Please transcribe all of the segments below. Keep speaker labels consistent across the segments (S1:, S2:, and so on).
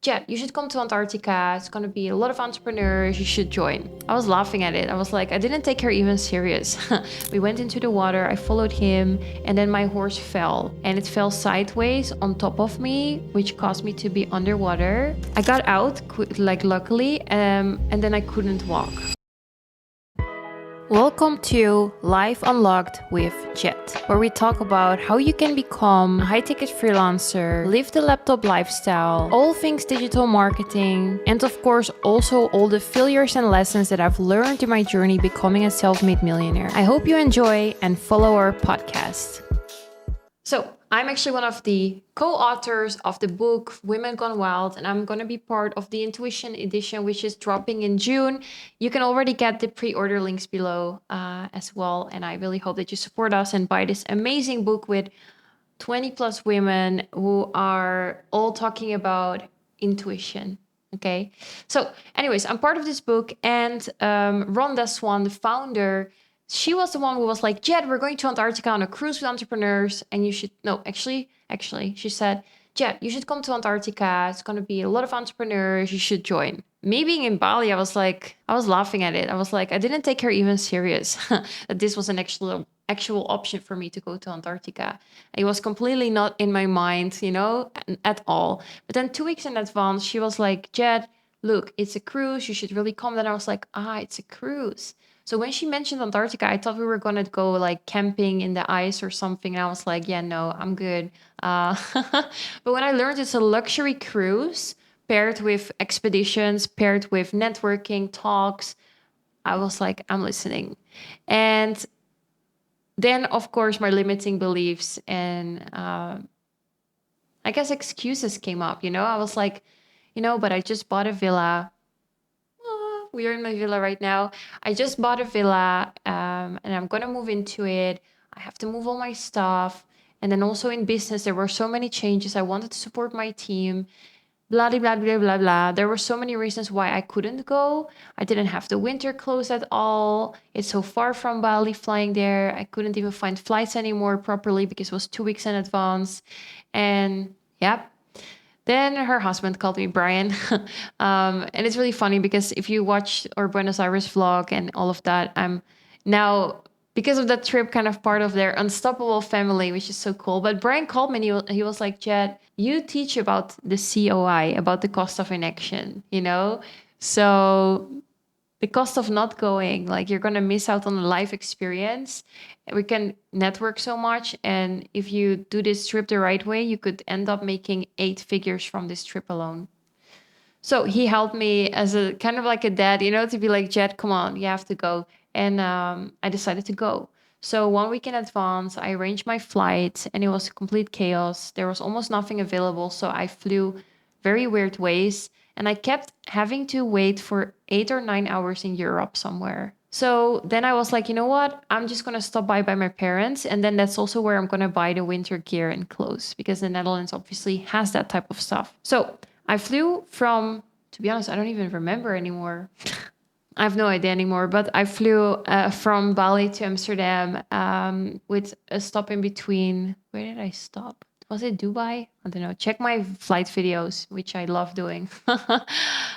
S1: Jet, you should come to Antarctica. It's going to be a lot of entrepreneurs. You should join. I was laughing at it. I was like, I didn't take her even serious. We went into the water. I followed him. And then my horse fell. And it fell sideways on top of me, which caused me to be underwater. I got out, luckily. And then I couldn't walk. Welcome to Life Unlocked with Jet, where we talk about how you can become a high-ticket freelancer, live the laptop lifestyle, all things digital marketing, and of course also all the failures and lessons that I've learned in my journey becoming a self-made millionaire. I hope you enjoy and follow our podcast. So, I'm actually one of the co-authors of the book Women Gone Wild, and I'm going to be part of the Intuition edition, which is dropping in June. You can already get the pre-order links below as well, and I really hope that you support us and buy this amazing book with 20 plus women who are all talking about intuition. Okay, so anyways, I'm part of this book, and Rhonda Swan, the founder, she was the one who was like, Jet, we're going to Antarctica on a cruise with entrepreneurs. And you should, no, actually, she said, Jet, you should come to Antarctica. It's going to be a lot of entrepreneurs. You should join. Me being in Bali, I was laughing at it. I was like, I didn't take her even serious that this was an actual option for me to go to Antarctica. It was completely not in my mind, at all. But then 2 weeks in advance, she was like, Jet, look, it's a cruise. You should really come. Then I was like, it's a cruise. So when she mentioned Antarctica, I thought we were going to go like camping in the ice or something. And I was like, yeah, no, I'm good. But when I learned it's a luxury cruise paired with expeditions, paired with networking, talks, I was like, I'm listening. And then, of course, my limiting beliefs and I guess excuses came up, I was like, but I just bought a villa. We are in my villa right now. I just bought a villa and I'm going to move into it. I have to move all my stuff. And then also in business, there were so many changes. I wanted to support my team. Blah, blah, blah, blah, blah, blah. There were so many reasons why I couldn't go. I didn't have the winter clothes at all. It's so far from Bali flying there. I couldn't even find flights anymore properly because it was 2 weeks in advance. And yeah. Then her husband called me Brian. And it's really funny because if you watch our Buenos Aires vlog and all of that, I'm now, because of that trip, kind of part of their unstoppable family, which is so cool. But Brian called me and he was like, Jet, you teach about the COI, about the cost of inaction, So the cost of not going, like you're going to miss out on a life experience. We can network so much. And if you do this trip the right way, you could end up making 8 figures from this trip alone. So he helped me as a kind of like a dad, to be like, Jet, come on, you have to go. And I decided to go. So 1 week in advance, I arranged my flight and it was complete chaos. There was almost nothing available. So I flew very weird ways. And I kept having to wait for 8 or 9 hours in Europe somewhere. So then I was like, you know what? I'm just going to stop by my parents. And then that's also where I'm going to buy the winter gear and clothes because the Netherlands obviously has that type of stuff. So I flew from, to be honest, I don't even remember anymore. I have no idea anymore, but I flew from Bali to Amsterdam with a stop in between. Where did I stop? Was it Dubai? I don't know. Check my flight videos, which I love doing.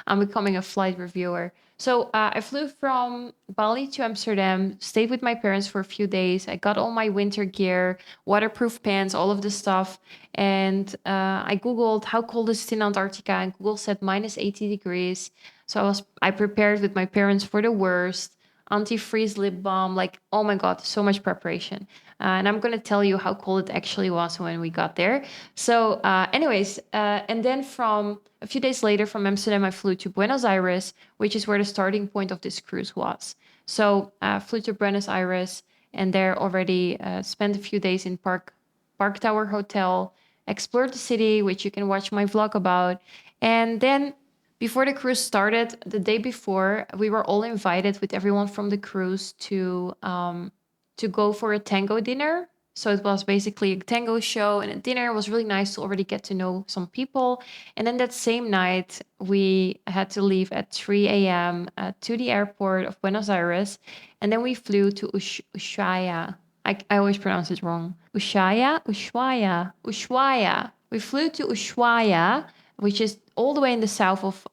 S1: I'm becoming a flight reviewer. So I flew from Bali to Amsterdam, stayed with my parents for a few days. I got all my winter gear, waterproof pants, all of the stuff. And I Googled how cold is it in Antarctica, and Google said minus 80 degrees. So I prepared with my parents for the worst, anti-freeze lip balm, like, oh my God, so much preparation. And I'm going to tell you how cold it actually was when we got there. So and then from a few days later from Amsterdam, I flew to Buenos Aires, which is where the starting point of this cruise was. So I flew to Buenos Aires and there already spent a few days in Park Tower Hotel, explored the city, which you can watch my vlog about. And then before the cruise started, the day before, we were all invited with everyone from the cruise to go for a tango dinner. So it was basically a tango show and a dinner. It was really nice to already get to know some people. And then that same night, we had to leave at 3 a.m. To the airport of Buenos Aires. And then we flew to Ushuaia. I always pronounce it wrong. Ushuaia. We flew to Ushuaia which is all the way in the south of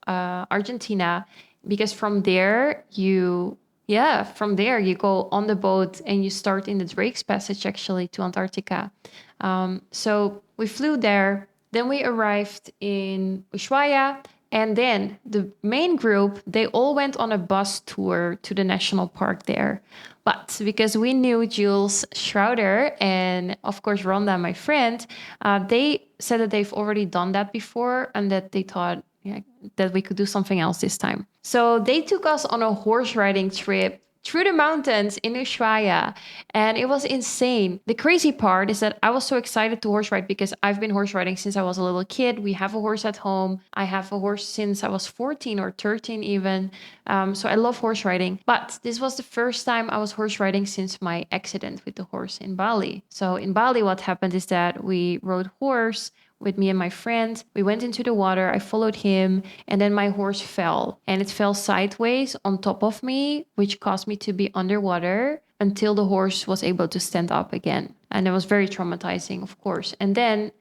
S1: Argentina, because from there you go on the boat and you start in the Drake's Passage actually to Antarctica. So we flew there. Then we arrived in Ushuaia. And then the main group, they all went on a bus tour to the national park there. But because we knew Jules Schroeder and, of course, Rhonda, my friend, they said that they've already done that before and that they thought that we could do something else this time. So they took us on a horse riding trip through the mountains in Ushuaia, and it was insane. The crazy part is that I was so excited to horse ride because I've been horse riding since I was a little kid. We have a horse at home. I have a horse since I was 14 or 13 even. So I love horse riding. But this was the first time I was horse riding since my accident with the horse in Bali. So in Bali, what happened is that we rode horse with me and my friend. We went into the water. I followed him, and then my horse fell, and it fell sideways on top of me, which caused me to be underwater until the horse was able to stand up again. And it was very traumatizing, of course. And then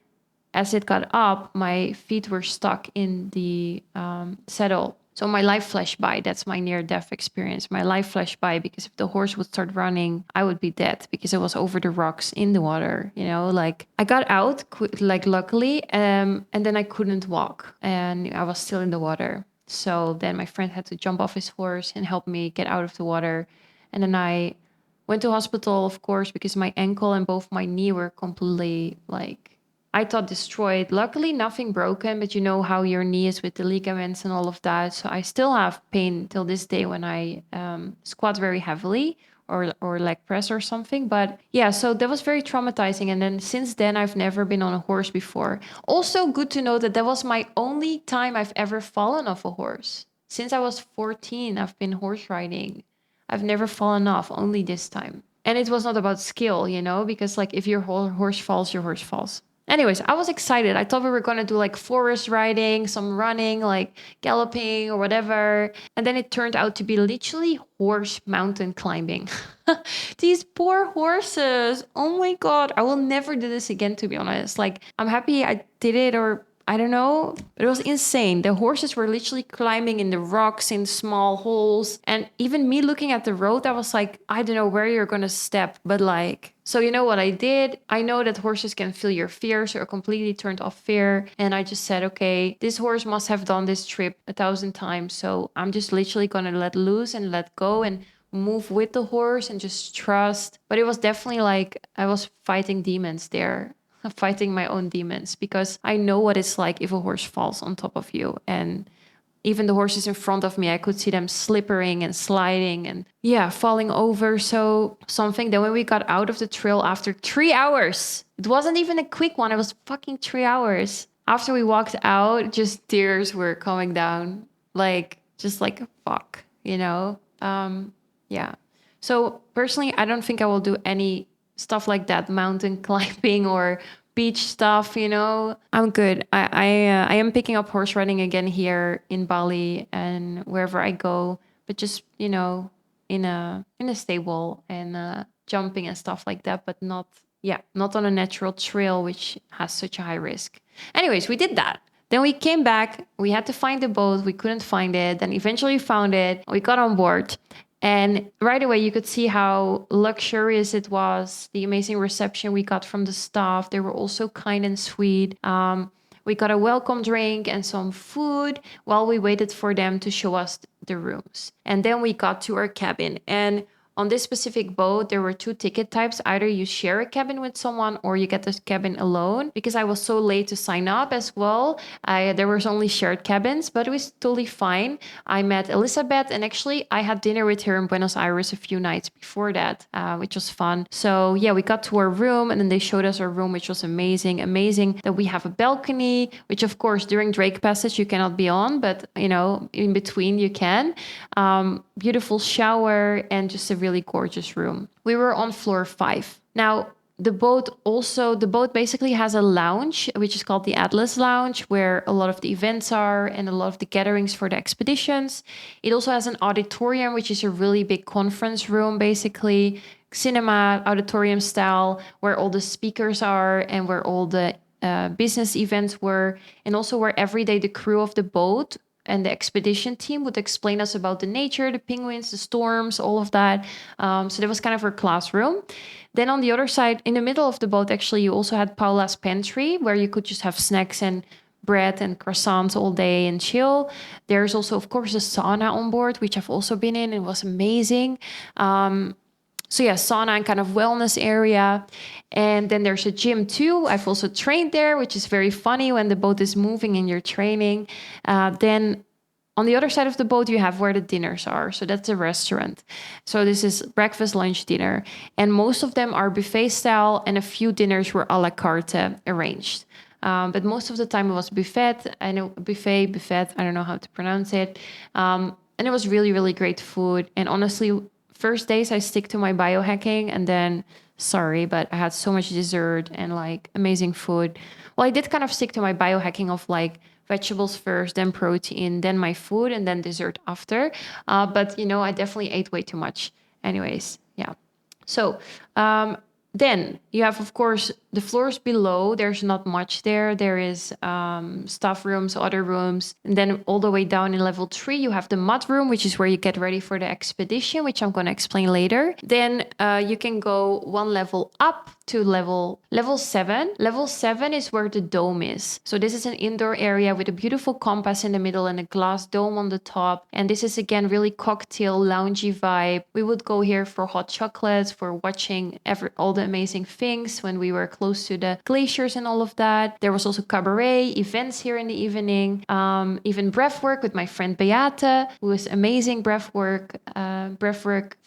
S1: as it got up, my feet were stuck in the saddle. So my life flashed by. That's my near-death experience. My life flashed by because if the horse would start running, I would be dead because it was over the rocks in the water. Like I got out, like luckily, and then I couldn't walk, and I was still in the water. So then my friend had to jump off his horse and help me get out of the water, and then I went to hospital, of course, because my ankle and both my knee were completely I thought destroyed. Luckily, nothing broken, but you know how your knee is with the ligaments and all of that. So I still have pain till this day when I squat very heavily or leg press or something. But yeah, so that was very traumatizing. And then since then, I've never been on a horse before. Also good to know that was my only time I've ever fallen off a horse. Since I was 14, I've been horse riding. I've never fallen off, only this time. And it was not about skill, because if your horse falls, your horse falls. Anyways, I was excited. I thought we were going to do forest riding, some running, galloping or whatever. And then it turned out to be literally horse mountain climbing. These poor horses. Oh my God. I will never do this again, to be honest. I'm happy I did it, or I don't know, but it was insane. The horses were literally climbing in the rocks in small holes. And even me looking at the road, I was like, I don't know where you're going to step. But so you know what I did? I know that horses can feel your fear. So I completely turned off fear. And I just said, okay, this horse must have done this trip 1,000 times. So I'm just literally going to let loose and let go and move with the horse and just trust. But it was definitely I was fighting demons there. Fighting my own demons, because I know what it's like if a horse falls on top of you. And even the horses in front of me, I could see them slippering and sliding and falling over. So something. Then when we got out of the trail after 3 hours, it wasn't even a quick one. It was fucking 3 hours. After we walked out, just tears were coming down. Fuck, yeah. So personally, I don't think I will do any stuff like that, mountain climbing or beach stuff, I'm good. I am picking up horse riding again here in Bali and wherever I go, but just in a stable and jumping and stuff like that, but not on a natural trail which has such a high risk. Anyways, we did that. Then we came back. We had to find the boat. We couldn't find it. Then eventually found it. We got on board. And right away, you could see how luxurious it was, the amazing reception we got from the staff. They were all so kind and sweet. We got a welcome drink and some food while we waited for them to show us the rooms. And then we got to our cabin. And on this specific boat, there were 2 ticket types. Either you share a cabin with someone or you get the cabin alone. Because I was so late to sign up as well, there was only shared cabins, but it was totally fine. I met Elizabeth, and actually I had dinner with her in Buenos Aires a few nights before that, which was fun. So we got to our room, and then they showed us our room, which was amazing. Amazing that we have a balcony, which of course during Drake Passage you cannot be on, but in between you can. Beautiful shower and just a really gorgeous room. We were on floor 5. Now, the boat basically has a lounge, which is called the Atlas Lounge, where a lot of the events are and a lot of the gatherings for the expeditions. It also has an auditorium, which is a really big conference room, basically cinema auditorium style, where all the speakers are and where all the business events were, and also where every day the crew of the boat and the expedition team would explain us about the nature, the penguins, the storms, all of that. So that was kind of our classroom. Then on the other side, in the middle of the boat, actually, you also had Paula's pantry, where you could just have snacks and bread and croissants all day and chill. There's also, of course, a sauna on board, which I've also been in. It was amazing. So yeah, sauna and kind of wellness area. And then there's a gym too. I've also trained there, which is very funny when the boat is moving and you're training. Then on the other side of the boat, you have where the dinners are. So that's a restaurant. So this is breakfast, lunch, dinner. And most of them are buffet style, and a few dinners were a la carte arranged. But most of the time it was buffet. I know buffet. I don't know how to pronounce it. And it was really, really great food. And honestly, first days I stick to my biohacking, and then sorry, but I had so much dessert and like amazing food. Well, I did kind of stick to my biohacking of like vegetables first, then protein, then my food, and then dessert after. But you know, I definitely ate way too much. Anyways, yeah. So then you have, of course, the floors below. There's not much there. There is staff rooms, other rooms. And then all the way down in level 3, you have the mud room, which is where you get ready for the expedition, which I'm going to explain later. Then you can go one level up to level 7. Level 7 is where the dome is. So this is an indoor area with a beautiful compass in the middle and a glass dome on the top. And this is, again, really cocktail, loungy vibe. We would go here for hot chocolates, for watching all the amazing things when we were close to the glaciers and all of that. There was also cabaret, events here in the evening, even breath work with my friend Beate, who is amazing breathwork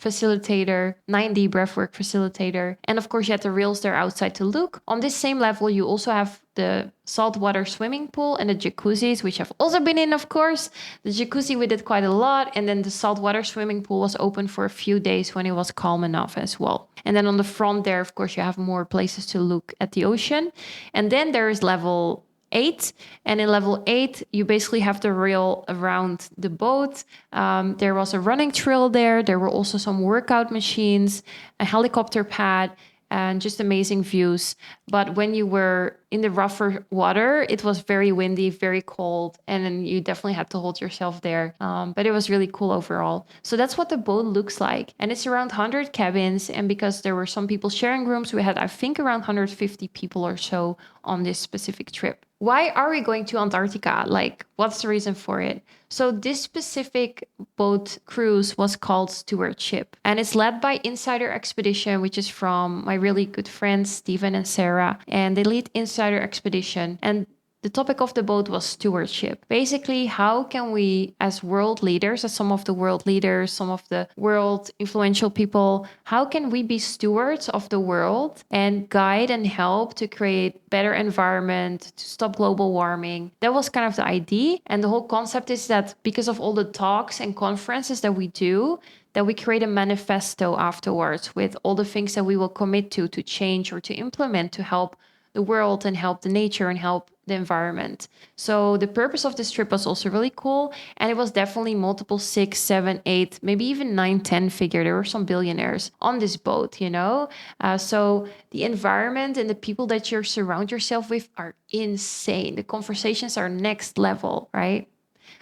S1: facilitator, 9D breathwork facilitator. And of course, you had the rails there outside to look. On this same level, you also have the saltwater swimming pool and the jacuzzis, which I've also been in, of course. The jacuzzi we did quite a lot. And then the saltwater swimming pool was open for a few days when it was calm enough as well. And then on the front there, of course, you have more places to look at the ocean. And then there is level 8. And in level 8, you basically have the rail around the boat. There was a running trail there. There were also some workout machines, a helicopter pad, and just amazing views. But when you were in the rougher water, it was very windy, very cold, and then you definitely had to hold yourself there. But it was really cool overall. So that's what the boat looks like. And it's around 100 cabins. And because there were some people sharing rooms, we had, I think, around 150 people or so on this specific trip. Why are we going to Antarctica? Like, what's the reason for it? So this specific boat cruise was called Stewardship, and it's led by Insider Expedition, which is from my really good friends, Steven and Sarah, and they lead Insider Expedition. And the topic of the boat was stewardship. Basically, how can we, as world leaders, as some of the world leaders, some of the world influential people, how can we be stewards of the world and guide and help to create better environment, to stop global warming? That was kind of the idea. And the whole concept is that because of all the talks and conferences that we do, that we create a manifesto afterwards with all the things that we will commit to change or to implement to help the world and help the nature and help the environment. So the purpose of this trip was also really cool. And it was definitely multiple 6, 7, 8, maybe even 9, 10 figure. There were some billionaires on this boat, you know? So the environment and the people that you surround yourself with are insane. The conversations are next level, right?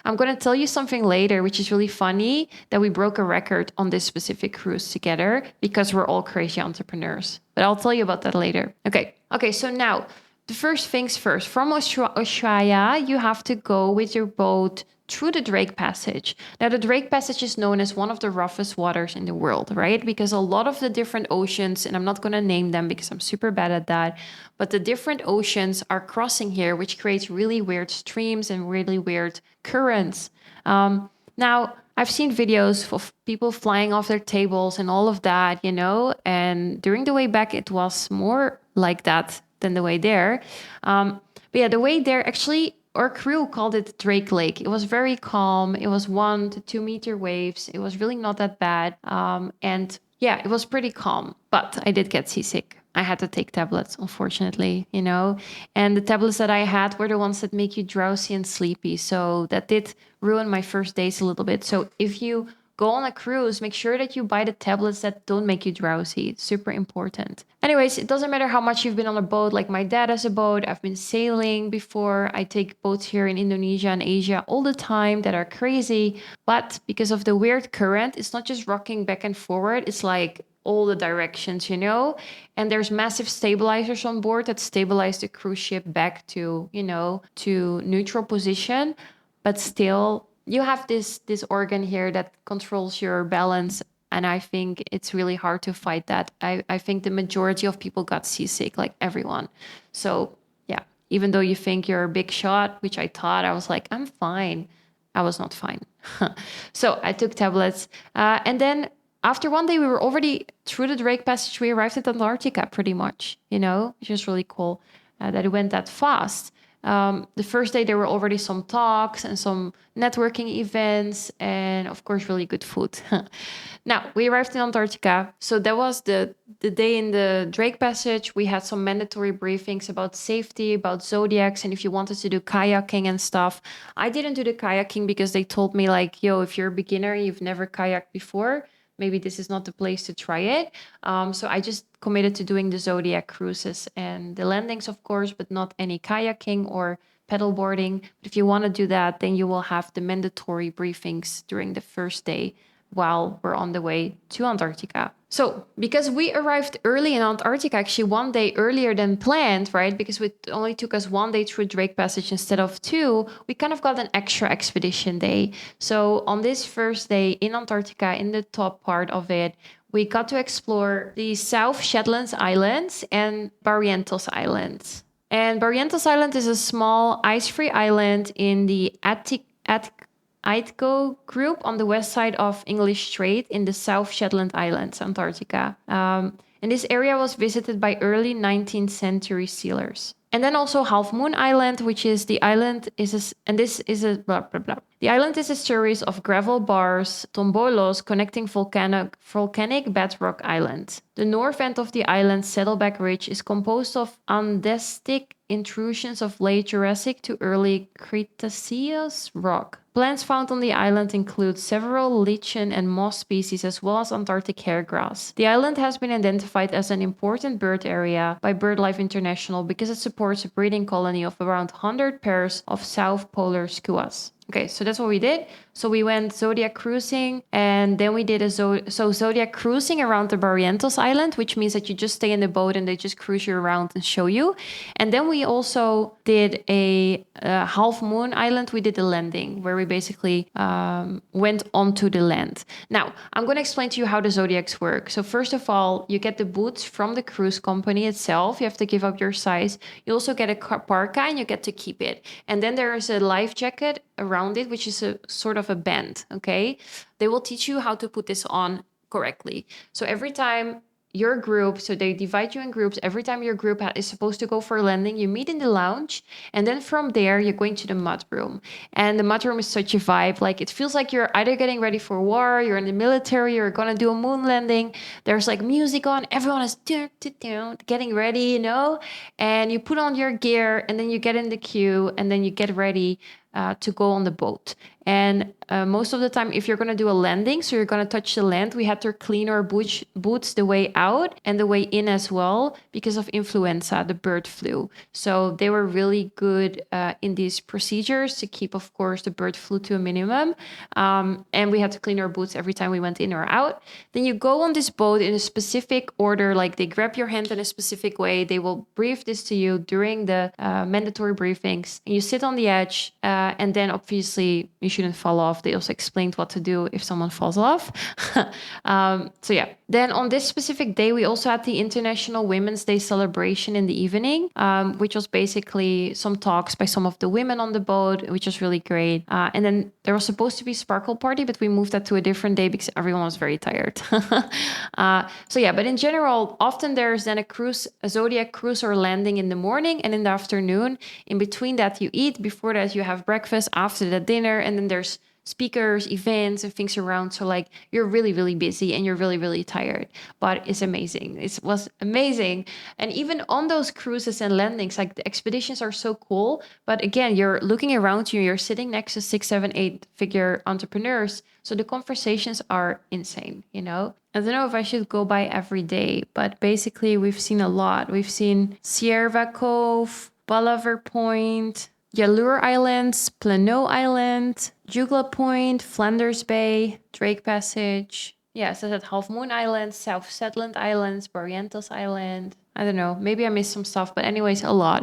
S1: I'm going to tell you something later, which is really funny, that we broke a record on this specific cruise together because we're all crazy entrepreneurs. But I'll tell you about that later. Okay, so now the first things first. From Ushuaia, you have to go with your boat through the Drake Passage. Now, the Drake Passage is known as one of the roughest waters in the world, right? Because a lot of the different oceans, and I'm not going to name them because I'm super bad at that, but the different oceans are crossing here, which creates really weird streams and really weird currents. Now, I've seen videos of people flying off their tables and all of that, you know, and during the way back, it was more like that than the way there. But yeah, the way there, actually, our crew called it Drake Lake. It was very calm. It was 1 to 2 meter waves. It was really not that bad. And yeah, it was pretty calm, but I did get seasick. I had to take tablets, unfortunately, you know, and the tablets that I had were the ones that make you drowsy and sleepy. So that did ruin my first days a little bit. So if you go on a cruise, make sure that you buy the tablets that don't make you drowsy. It's super important. Anyways, it doesn't matter how much you've been on a boat. Like my dad has a boat. I've been sailing before. I take boats here in Indonesia and Asia all the time that are crazy. But because of the weird current, it's not just rocking back and forward. It's like all the directions, you know? And there's massive stabilizers on board that stabilize the cruise ship back to, you know, to neutral position. But still, you have this organ here that controls your balance. And I think it's really hard to fight that. I think the majority of people got seasick, like everyone. So yeah, even though you think you're a big shot, which I thought, I was like, I'm fine. I was not fine. So I took tablets. And then after one day, we were already through the Drake Passage. We arrived at Antarctica pretty much, you know, which is really cool that it went that fast. The first day, there were already some talks and some networking events and, of course, really good food. Now, we arrived in Antarctica. So that was the day in the Drake Passage. We had some mandatory briefings about safety, about Zodiacs, and if you wanted to do kayaking and stuff. I didn't do the kayaking because they told me, like, yo, if you're a beginner, you've never kayaked before, maybe this is not the place to try it. So I just committed to doing the Zodiac cruises and the landings, of course, but not any kayaking or paddleboarding. But if you want to do that, then you will have the mandatory briefings during the first day while we're on the way to Antarctica. So because we arrived early in Antarctica, actually one day earlier than planned, right? Because it only took us one day through Drake Passage instead of two, we kind of got an extra expedition day. So on this first day in Antarctica, in the top part of it, we got to explore the South Shetland Islands and Barrientos Islands. And Barrientos Island is a small ice-free island in the Aitko group on the west side of English Strait in the South Shetland Islands, Antarctica. And this area was visited by early 19th century sailors. And then also Half Moon Island, which is the island blah, blah, blah. The island is a series of gravel bars, tombolos, connecting volcanic bedrock islands. The north end of the island's Saddleback Ridge is composed of andesite intrusions of late Jurassic to early Cretaceous rock. Plants found on the island include several lichen and moss species as well as Antarctic hairgrass. The island has been identified as an important bird area by BirdLife International because it supports a breeding colony of around 100 pairs of South Polar skuas. Okay, so that's what we did. So we went Zodiac cruising, and then we did Zodiac cruising around the Barrientos Island, which means that you just stay in the boat and they just cruise you around and show you. And then we also did a Half Moon Island. We did a landing where we basically went onto the land. Now, I'm going to explain to you how the Zodiacs work. So first of all, you get the boots from the cruise company itself. You have to give up your size. You also get a parka and you get to keep it. And then there is a life jacket around it, which is a sort of a band. Okay, they will teach you how to put this on correctly. So every time your group, so they divide you in groups, every time your group is supposed to go for a landing, you meet in the lounge, and then from there you're going to the mud room. And the mud room is such a vibe. Like, it feels like you're either getting ready for war, you're in the military, you're gonna do a moon landing. There's like music on, everyone is getting ready, you know, and you put on your gear, and then you get in the queue, and then you get ready to go on the boat. And most of the time, if you're going to do a landing, so you're going to touch the land, we had to clean our boots the way out and the way in as well because of influenza, the bird flu. So they were really good in these procedures to keep, of course, the bird flu to a minimum. And we had to clean our boots every time we went in or out. Then you go on this boat in a specific order, like they grab your hand in a specific way. They will brief this to you during the mandatory briefings. And you sit on the edge, and then obviously you shouldn't fall off. They also explained what to do if someone falls off. So yeah, then on this specific day, we also had the International Women's Day celebration in the evening, which was basically some talks by some of the women on the boat, which was really great. And then there was supposed to be sparkle party, but we moved that to a different day because everyone was very tired. So yeah, but in general, often there's then a Zodiac cruise or landing in the morning and in the afternoon. In between that, you eat. Before that, you have breakfast. After that, dinner. And then there's speakers, events, and things around. So like you're really, really busy and you're really, really tired, but it's amazing. It was amazing. And even on those cruises and landings, like the expeditions are so cool. But again, you're looking around you, you're sitting next to 6, 7, 8 figure entrepreneurs. So the conversations are insane, you know? I don't know if I should go by every day, but basically we've seen a lot. We've seen Sierra Cove, Bolivar Point, Yalur Islands, Plano Island, Jugla Point, Flanders Bay, Drake Passage. Yeah, so that Half Moon Island, South Shetland Islands, Barrientos Island. I don't know, maybe I missed some stuff, but anyways, a lot.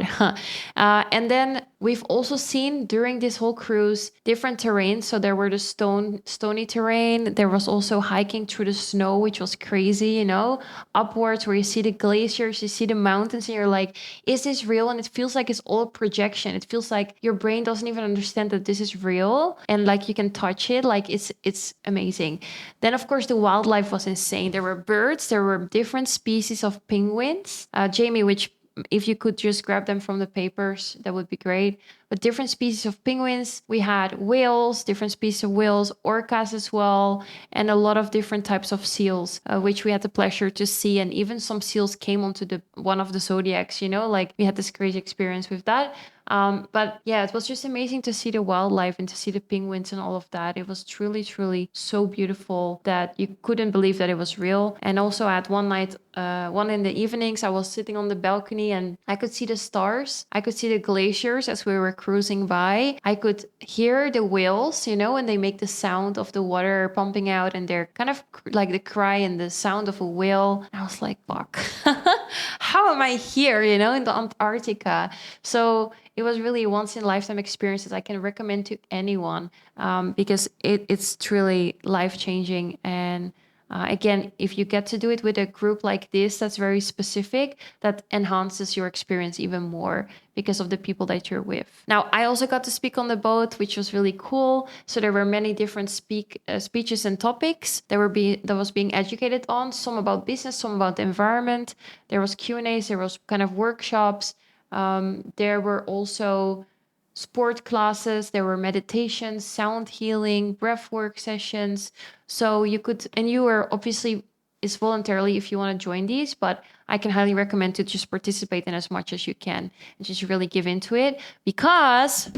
S1: And then we've also seen during this whole cruise different terrains. So there were the stony terrain. There was also hiking through the snow, which was crazy, you know, upwards where you see the glaciers, you see the mountains, and you're like, is this real? And it feels like it's all projection. It feels like your brain doesn't even understand that this is real, and like you can touch it. Like it's amazing. Then of course the wildlife was insane. There were birds, there were different species of penguins. Jamie, which if you could just grab them from the papers, that would be great. But different species of penguins. We had whales, different species of whales, orcas as well, and a lot of different types of seals, which we had the pleasure to see. And even some seals came onto one of the Zodiacs, you know, like we had this crazy experience with that. But yeah, it was just amazing to see the wildlife and to see the penguins and all of that. It was truly, truly so beautiful that you couldn't believe that it was real. And also at one night, one in the evenings, I was sitting on the balcony and I could see the stars. I could see the glaciers as we were cruising by. I could hear the whales, you know, and they make the sound of the water pumping out, and they're kind of like the cry and the sound of a whale. And I was like, fuck, how am I here, you know, in the Antarctica? So it was really a once in a lifetime experience that I can recommend to anyone, because it's truly life changing. And again, if you get to do it with a group like this, that's very specific, that enhances your experience even more because of the people that you're with. Now, I also got to speak on the boat, which was really cool. So there were many different speeches and topics that was being educated on. Some about business, some about the environment. There was Q&As, there was kind of workshops. There were also sport classes, there were meditations, sound healing, breathwork sessions. So you could, and you were obviously, it's voluntarily if you want to join these, but I can highly recommend to just participate in as much as you can and just really give into it, because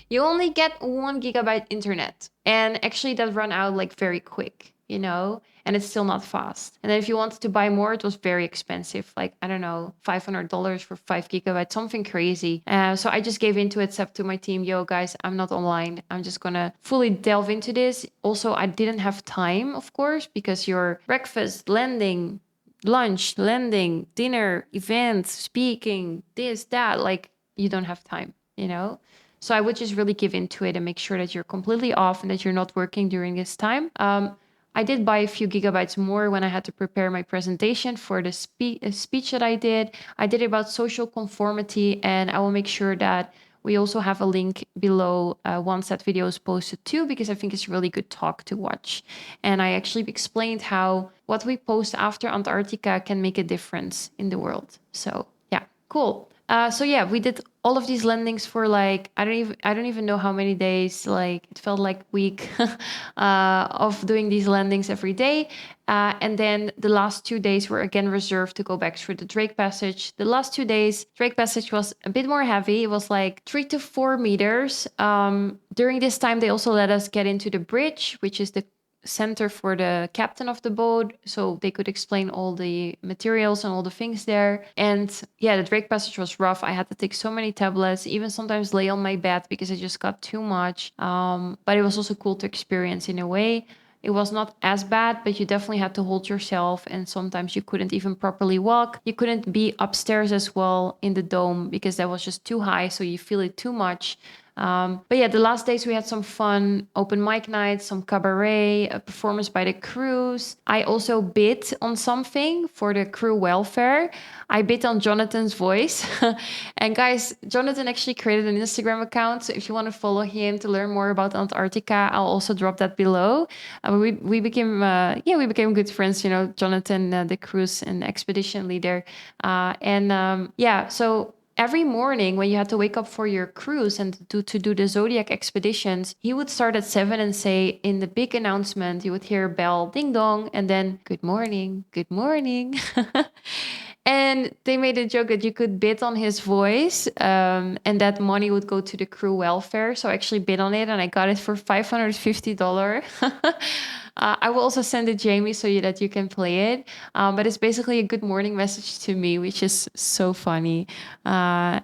S1: you only get 1 GB internet. And actually that run out like very quick, you know, and it's still not fast. And then if you wanted to buy more, it was very expensive. Like, I don't know, $500 for 5 GB, something crazy. So I just gave into it, said to my team, yo guys, I'm not online. I'm just gonna fully delve into this. Also, I didn't have time, of course, because your breakfast, landing, lunch, landing, dinner, events, speaking, this, that, like you don't have time, you know? So I would just really give into it and make sure that you're completely off and that you're not working during this time. I did buy a few gigabytes more when I had to prepare my presentation for the speech that I did. I did it about social conformity, and I will make sure that we also have a link below once that video is posted too, because I think it's a really good talk to watch. And I actually explained how what we post after Antarctica can make a difference in the world. So yeah, cool. So yeah, we did all of these landings for like I don't even know how many days. Like it felt like week of doing these landings every day. And then the last 2 days were again reserved to go back through the Drake Passage. The last 2 days, Drake Passage was a bit more heavy. It was like 3 to 4 meters. During this time, they also let us get into the bridge, which is the center for the captain of the boat, so they could explain all the materials and all the things there. And yeah, the Drake Passage was rough. I had to take so many tablets, even sometimes lay on my bed because I just got too much. But it was also cool to experience in a way. It was not as bad, but you definitely had to hold yourself, and sometimes you couldn't even properly walk. You couldn't be upstairs as well in the dome because that was just too high, so you feel it too much. But yeah, the last days we had some fun open mic nights, some cabaret, a performance by the crews. I also bid on something for the crew welfare. I bid on Jonathan's voice. And guys, Jonathan actually created an Instagram account. So if you want to follow him to learn more about Antarctica, I'll also drop that below. We became good friends, you know, Jonathan, the cruise and expedition leader. So every morning when you had to wake up for your cruise and to do the Zodiac expeditions, he would start at 7 and say in the big announcement, you would hear a bell, ding dong, and then good morning, good morning. And they made a joke that you could bid on his voice, and that money would go to the crew welfare. So I actually bid on it and I got it for $550. I will also send it Jamie that you can play it. But it's basically a good morning message to me, which is so funny. A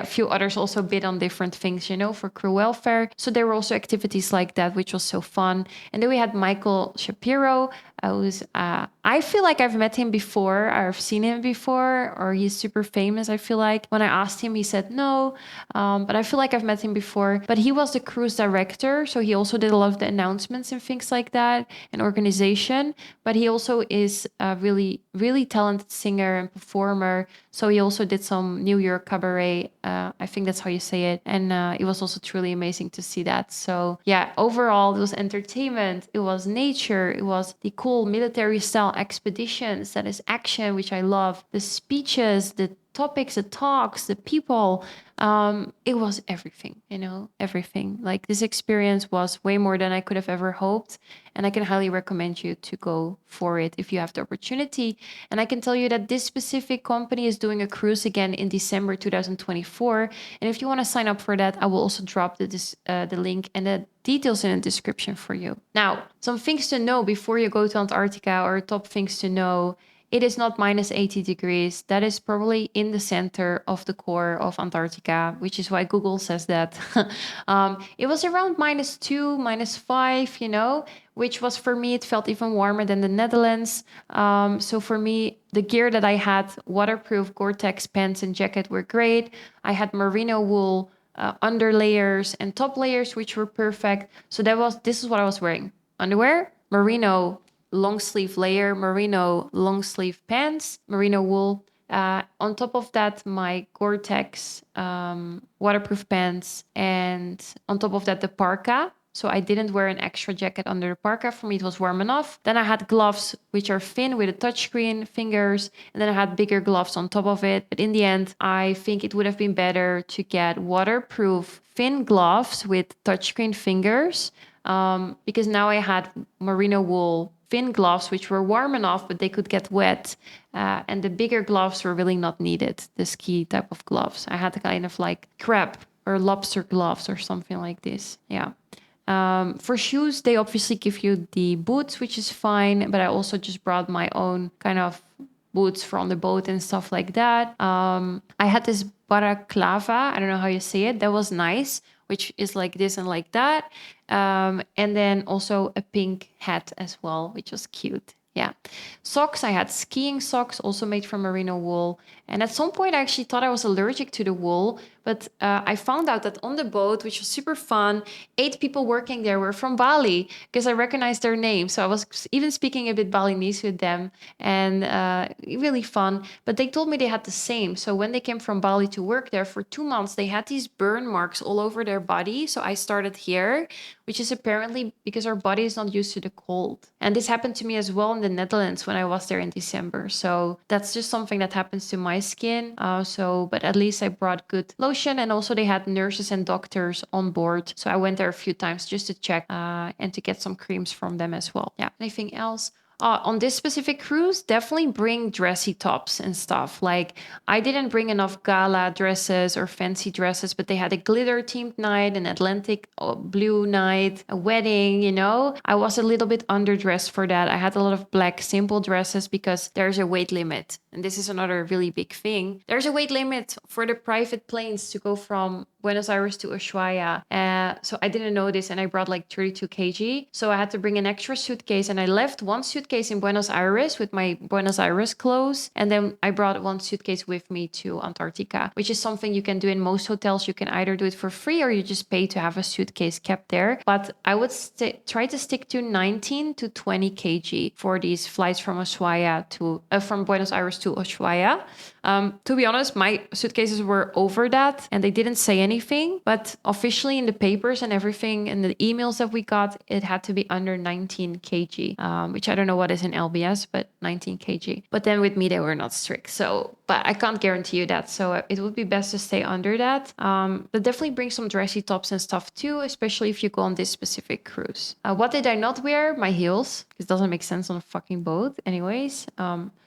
S1: few others also bid on different things, for crew welfare. So there were also activities like that, which was so fun. And then we had Michael Shapiro, I feel like I've met him before, or I've seen him before, or he's super famous. I feel like when I asked him, he said no, but I feel like I've met him before. But he was the cruise director, so he also did a lot of the announcements and things like that, and organization. But he also is a really, really talented singer and performer. So he also did some New York cabaret. I think that's how you say it. And it was also truly amazing to see that. So yeah, overall, it was entertainment. It was nature. It was the cool military style expeditions. That is action, which I love. The speeches, the topics, the talks, the people. It was everything, everything. Like this experience was way more than I could have ever hoped. And I can highly recommend you to go for it if you have the opportunity. And I can tell you that this specific company is doing a cruise again in December 2024. And if you want to sign up for that, I will also drop the link and the details in the description for you. Now, some things to know before you go to Antarctica, or top things to know. It is not minus 80 degrees. That is probably in the center of the core of Antarctica, which is why Google says that. It was around -2, -5, which was for me, it felt even warmer than the Netherlands. So for me, the gear that I had, waterproof Gore-Tex pants and jacket were great. I had merino wool under layers and top layers, which were perfect. So this is what I was wearing. Underwear, merino long sleeve layer, merino long sleeve pants, merino wool. On top of that, my Gore-Tex waterproof pants, and on top of that, the parka. So I didn't wear an extra jacket under the parka. For me, it was warm enough. Then I had gloves, which are thin with a touchscreen, fingers. And then I had bigger gloves on top of it. But in the end, I think it would have been better to get waterproof thin gloves with touchscreen fingers. Because now I had merino wool thin gloves, which were warm enough, but they could get wet. And the bigger gloves were really not needed, the ski type of gloves. I had kind of like crab or lobster gloves or something like this. Yeah. For shoes, they obviously give you the boots, which is fine. But I also just brought my own kind of boots from the boat and stuff like that. I had this balaclava. I don't know how you say it. That was nice, which is like this and like that. And then also a pink hat as well, which was cute. Yeah. Socks, I had skiing socks, also made from merino wool. And at some point, I actually thought I was allergic to the wool. But I found out that on the boat, which was super fun, 8 people working there were from Bali, because I recognized their names. So I was even speaking a bit Balinese with them, and really fun. But they told me they had the same. So when they came from Bali to work there for 2 months, they had these burn marks all over their body. So I started here, which is apparently because our body is not used to the cold. And this happened to me as well in the Netherlands when I was there in December. So that's just something that happens to my skin. But at least I brought good lotion, and also they had nurses and doctors on board. So I went there a few times just to check and to get some creams from them as well. Yeah. Anything else? On this specific cruise, definitely bring dressy tops and stuff. Like, I didn't bring enough gala dresses or fancy dresses, but they had a glitter themed night, an Atlantic blue night, a wedding, I was a little bit underdressed for that. I had a lot of black simple dresses because there's a weight limit. And this is another really big thing. There's a weight limit for the private planes to go from Buenos Aires to Ushuaia. So I didn't know this, and I brought like 32 kg. So I had to bring an extra suitcase, and I left one suitcase in Buenos Aires with my Buenos Aires clothes. And then I brought one suitcase with me to Antarctica, which is something you can do in most hotels. You can either do it for free or you just pay to have a suitcase kept there. But I would try to stick to 19 to 20 kg for these flights from from Buenos Aires to Ushuaia. To be honest, my suitcases were over that, and they didn't say anything. anything. But officially in the papers and everything and the emails that we got, it had to be under 19 kg, which I don't know what is in LBS, but 19 kg. But then with me, they were not strict. So, but I can't guarantee you that. So it would be best to stay under that. But definitely bring some dressy tops and stuff too, especially if you go on this specific cruise. What did I not wear? My heels, because it doesn't make sense on a fucking boat anyways.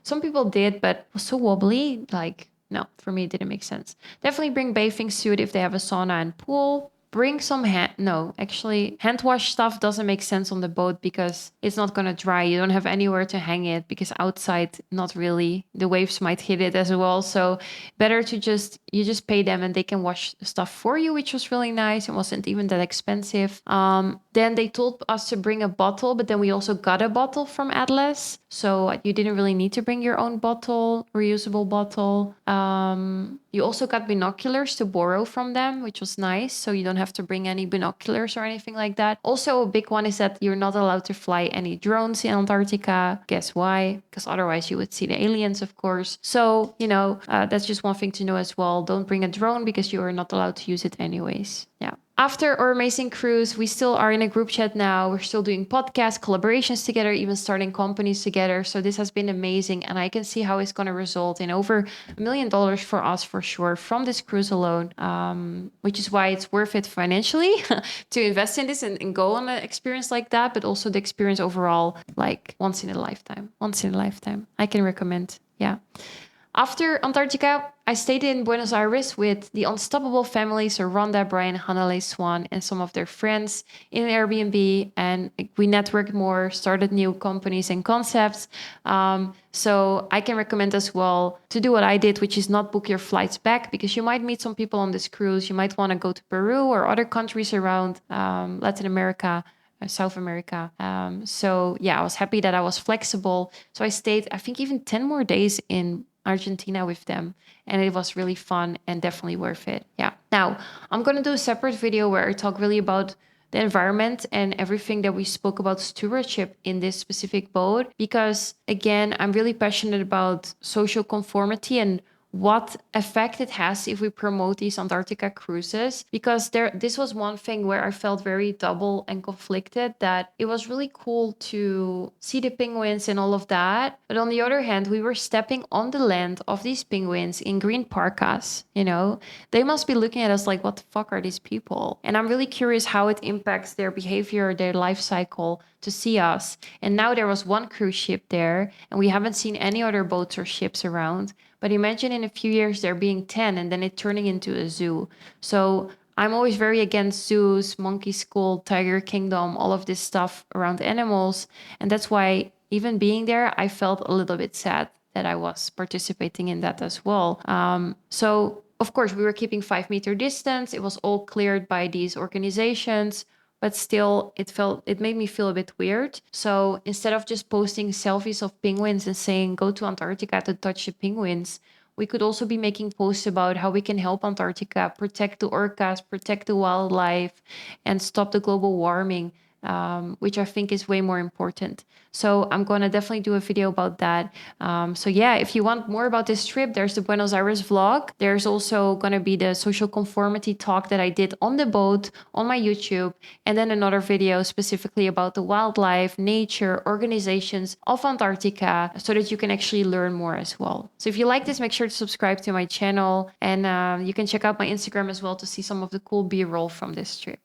S1: Some people did, but it was so wobbly. Like, no, for me, it didn't make sense. Definitely bring bathing suit if they have a sauna and pool. Bring some hand wash stuff doesn't make sense on the boat because it's not going to dry. You don't have anywhere to hang it because outside, not really. The waves might hit it as well. So better to just pay them and they can wash stuff for you, which was really nice. It wasn't even that expensive. Then they told us to bring a bottle, but then we also got a bottle from Atlas. So you didn't really need to bring your own bottle, reusable bottle. You also got binoculars to borrow from them, which was nice. So you don't have to bring any binoculars or anything like that. Also, a big one is that you're not allowed to fly any drones in Antarctica. Guess why? Because otherwise you would see the aliens, of course. So, that's just one thing to know as well. Don't bring a drone because you are not allowed to use it anyways. Yeah. After our amazing cruise, we still are in a group chat now. We're still doing podcasts, collaborations together, even starting companies together. So this has been amazing. And I can see how it's going to result in over $1 million for us for sure from this cruise alone, which is why it's worth it financially to invest in this and go on an experience like that. But also the experience overall, like once in a lifetime. I can recommend. Yeah. After Antarctica, I stayed in Buenos Aires with the unstoppable families, so Rhonda, Brian, Hannele, Swan, and some of their friends in an Airbnb. And we networked more, started new companies and concepts. So I can recommend as well to do what I did, which is not book your flights back, because you might meet some people on this cruise. You might want to go to Peru or other countries around Latin America. South America. So yeah, I was happy that I was flexible. So I stayed, I think, even 10 more days in Argentina with them. And it was really fun and definitely worth it. Yeah. Now, I'm going to do a separate video where I talk really about the environment and everything that we spoke about stewardship in this specific boat. Because again, I'm really passionate about social conformity and what effect it has if we promote these Antarctica cruises. Because this was one thing where I felt very double and conflicted, that it was really cool to see the penguins and all of that. But on the other hand, we were stepping on the land of these penguins in green parkas, They must be looking at us like, what the fuck are these people? And I'm really curious how it impacts their behavior, their life cycle to see us. And now there was one cruise ship there and we haven't seen any other boats or ships around. But imagine in a few years there being 10 and then it turning into a zoo. So I'm always very against zoos, monkey school, tiger kingdom, all of this stuff around animals. And that's why even being there, I felt a little bit sad that I was participating in that as well. So of course, we were keeping 5-meter distance. It was all cleared by these organizations. But still, it made me feel a bit weird. So instead of just posting selfies of penguins and saying, go to Antarctica to touch the penguins, we could also be making posts about how we can help Antarctica, protect the orcas, protect the wildlife, and stop the global warming, which I think is way more important. So I'm going to definitely do a video about that. So yeah, if you want more about this trip, there's the Buenos Aires vlog. There's also going to be the social conformity talk that I did on the boat on my YouTube. And then another video specifically about the wildlife, nature, organizations of Antarctica, so that you can actually learn more as well. So if you like this, make sure to subscribe to my channel. And you can check out my Instagram as well to see some of the cool B-roll from this trip.